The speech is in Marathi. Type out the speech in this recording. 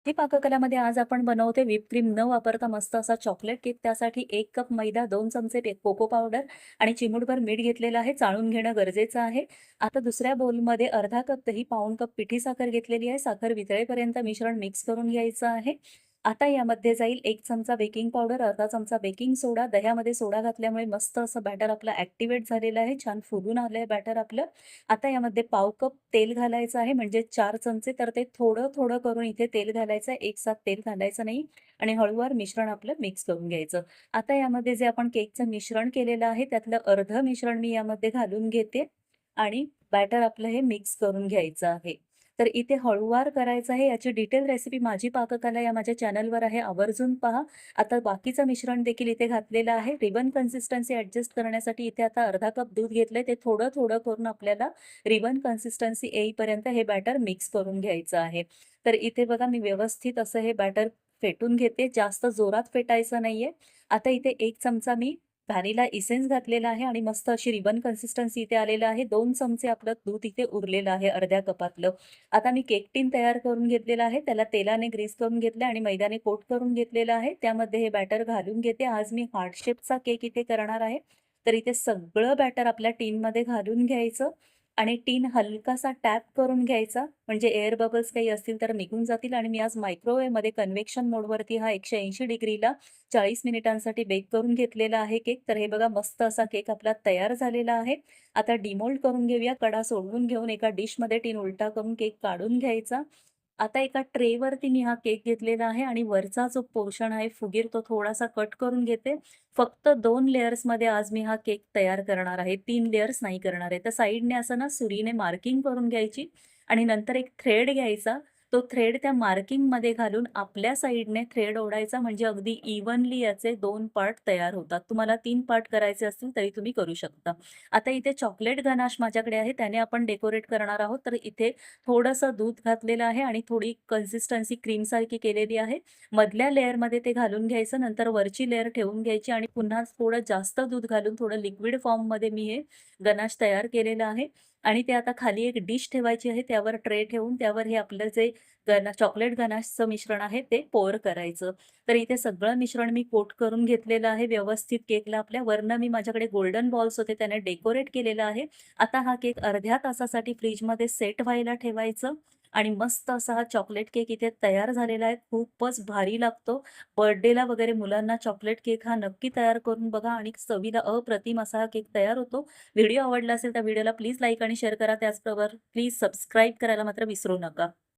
ही पाककलामध्ये आज आपण बनवते व्हिप क्रीम न वापरता मस्त असा चॉकलेट केक. त्यासाठी 1 कप मैदा, 2 चमचे कोको पावडर आणि चिमूटभर मीठ घेतलेलं आहे. चाळून घेणं गरजेचं आहे. आता दुसऱ्या बाउलमध्ये अर्धा कप दही, पाऊण कप पिठी साखर घेतलेली आहे. साखर वितळेपर्यंत मिश्रण मिक्स करून घ्यायचं आहे. आता यामध्ये जाईल 1 चमचा बेकिंग पावडर, अर्धा चमचा बेकिंग सोडा. दह्यामध्ये सोडा घातल्यामुळे मस्त असं बॅटर आपलं ॲक्टिव्हेट झालेलं आहे. छान फुलून आलंय बॅटर आपलं. आता यामध्ये पाव कप तेल घालायचं आहे, म्हणजे 4 चमचे. तर ते थोडं-थोडं करून इथे तेल घालायचं आहे. एकसाथ तेल घालायचं नाही आणि हळूवार मिश्रण आपलं मिक्स करून घ्यायचं. आता यामध्ये जे आपण केकचं मिश्रण केलेलं आहे, त्यातलं अर्धं मिश्रण मी यामध्ये घालून घेते आणि बॅटर आपलं हे मिक्स करून घ्यायचं आहे. तर इथे हळूवार करायचं आहे. याची डिटेल रेसिपी माझी पाककला या माझ्या चॅनलवर आहे, आवर्जून पहा. आता बाकीचं मिश्रण देखील इथे घातलेलं आहे. रिबन कन्सिस्टन्सी ॲडजस्ट करण्यासाठी इथे आता अर्धा कप दूध घेतलंय. ते थोडं-थोडं करून आपल्याला रिबन कन्सिस्टन्सी येईपर्यंत हे बॅटर मिक्स करून घ्यायचं आहे. तर इथे बघा मी व्यवस्थित असं हे बॅटर फेटून घेते. जास्त जोरात फेटायचं नाहीये. आता इथे 1 चमचा मी व्हॅनिला इसेन्स घातलेला आहे आणि मस्त अशी रिबन कन्सिस्टन्सी इथे आलेलं आहे. 2 चमचे आपलं दूध इथे उरलेलं आहे अर्ध्या कपातलं. आता मी केक टिन तयार करून घेतलेला आहे. त्याला तेलाने ग्रीस करून घेतलं आणि मैद्याने कोट करून घेतलेलं आहे. त्यामध्ये हे बॅटर घालून घेते. आज मी हार्ट शेपचा केक इथे करणार आहे. तर इथे सगळं बॅटर आपल्या टिनमध्ये घालून घ्यायचं आणि टीन हलकासा टॅप करून घ्यायचा, म्हणजे एअर बबल्स काही असतील तर निघून जातील. आणि मी आज मायक्रोवेव्हमध्ये कन्व्हेक्शन मोडवरती हा 180 डिग्रीला 40 मिनिटांसाठी बेक करून घेतलेला आहे केक. तर हे बघा मस्त असा केक आपला तयार झालेला आहे. आता डिमोल्ड करून घेऊया. कडा सोडवून घेऊन एका डिशमध्ये टीन उलटा करून केक काढून घ्यायचा. आता एका ट्रेवरती मी हा केक घेतलेला आहे आणि वरचा जो पोर्शन आहे फुगीर तो थोडासा कट करून घेते. फक्त 2 लेयर्समध्ये आज मी हा केक तयार करणार आहे. 3 लेयर्स नाही करणार आहे. तर साइडने असं ना सुरीने मार्किंग करून घ्यायची आणि नंतर एक थ्रेड घ्यायचा. तो थ्रेड त्या मार्किंगमध्ये घालून आपल्या साइडने थ्रेड ओढायचा, म्हणजे अगदी इव्हनली याचे 2 पार्ट तयार होतात. तुम्हाला 3 पार्ट करायचे असतील तरी तुम्ही करू शकता. आता इथे चॉकलेट गनाश माझ्याकडे आहे, त्याने आपण डेकोरेट करणार आहोत. तर इथे थोडंसं दूध घातलेलं आहे आणि थोडी कन्सिस्टन्सी क्रीमसारखी केलेली आहे. मधल्या लेयरमध्ये ते घालून घ्यायचं. नंतर वरची लेयर ठेवून घ्यायची आणि पुन्हा थोडं जास्त दूध घालून थोडं लिक्विड फॉर्ममध्ये मी हे गनाश तयार केलेलं आहे. आणि ते आता खाली एक डिश ठेवायची आहे. त्यावर ट्रे ठेवून त्यावर हे आपलं जे चॉकलेट गनाशचं मिश्रण आहे ते पोर करायचं. तर इथे सगळं मिश्रण मी कोट करून घेतलेलं आहे व्यवस्थित केकला आपल्या. वरनं मी माझ्याकडे गोल्डन बॉल्स होते त्याने डेकोरेट केलेलं आहे. आता हा केक अर्ध्या तासासाठी फ्रिजमध्ये सेट व्हायला ठेवायचं आणि मस्त असा हा चॉकलेट केक इथे तयार झालेला आहे. खूपच भारी लागतो. बर्थडेला वगैरे मुलांना चॉकलेट केक हा नक्की तयार करून बघा आणि चवीला अप्रतिम असा हा केक तयार होतो. व्हिडिओ आवडला असेल तर व्हिडिओला प्लीज लाईक आणि शेअर करा. त्याचबरोबर प्लीज सबस्क्राईब करायला मात्र विसरू नका.